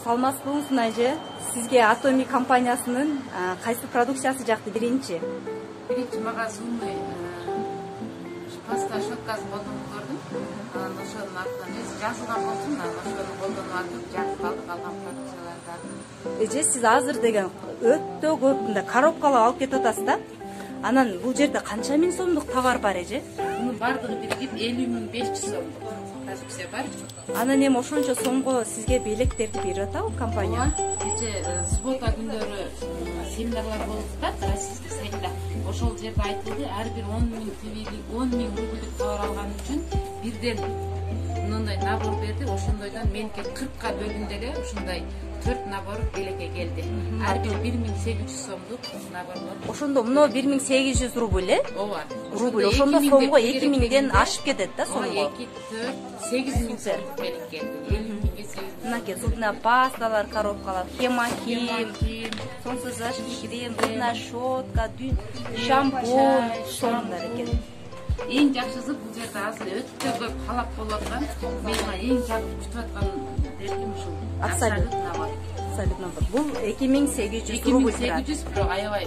Саламатсызбы эже? Сизге Atomy компаниясынын кайсы продукциясы жакты биринчи? Биринчи мага зумный паста щеткасын колдонуп көрдүм. Анан ошонун артынан жазылган болчу, ошону колдонуп атып жакып калдык калган продукцияларда. Эже сиз азыр деген өтө көп мындай коробкалап алып кетип атасыз да. Анан бул жерде канча миң сомдук товар бар эже? Мунун бардыгы биригип 50.500 сомдук продукция бар. Анан эми ошончо сомго сизге белектерди берип атабы компания? Кече суббота күндөрү семинарлар болуп атат российский сайтта. Ошол жерде айтылды, ар бир 10.000 рубльдик товар алган үчүн бирден мындай набор берди. Ошондойдон меники 40ка бөлүндө эле ушундай 4 набор белекке келди. Ар бир 1.800 сомдук наборлор. Ошондо мына 1.800 рубль Ооба. Рубль. Ошондо сомго 2.000ден ашып кетет да сомго. 2, 4, 8.000 сомдук белек келди. 50.000ге 8.000. Мынакей зубная пасталар, коробкалар, хемохим, солнцезащитный крем, зубная щетка, шампунь, сомдор экен. Эң жакшысы бул жерде азыр өтө көп халак болуп аткан. Мага эң жакып күтүп аткан дертим ушул. Абсолют набор. Бул 2.800 рубль. 2.800 бирок аябай.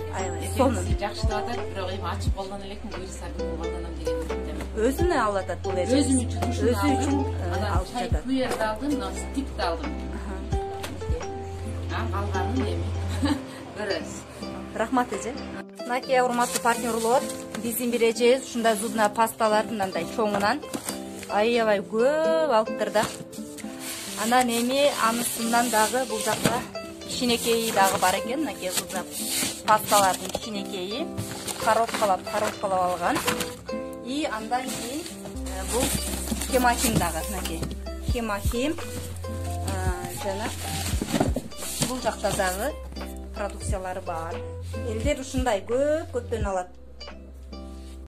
Сонун. Жакшы деп атат, бирок эми ачып колдоно элекмин, буюрса колдоном деген. Өзүнө алып атат бул эже. Өзүм үчүн Өзү үчүн алып чай жатат. куерди алдым, но стикти алдым. Калганын эми көрөбүз. Рахмат эже. Мынакей урматтуу партнерлор, биздин бир эжебиз ушундай зубная пасталарды мындай чоңунан аябай көп алыптыр да. Анан эми анысынан дагы бул жакта кичинекейи дагы бар экен. Мынакей зубная пасталардын кичинекейи коробкалап алган. И андан кийин бул хемохим дагы, мынакей хемохим жана бул жакта дагы продукциялары бар. Элдер ушундай көптөн алат.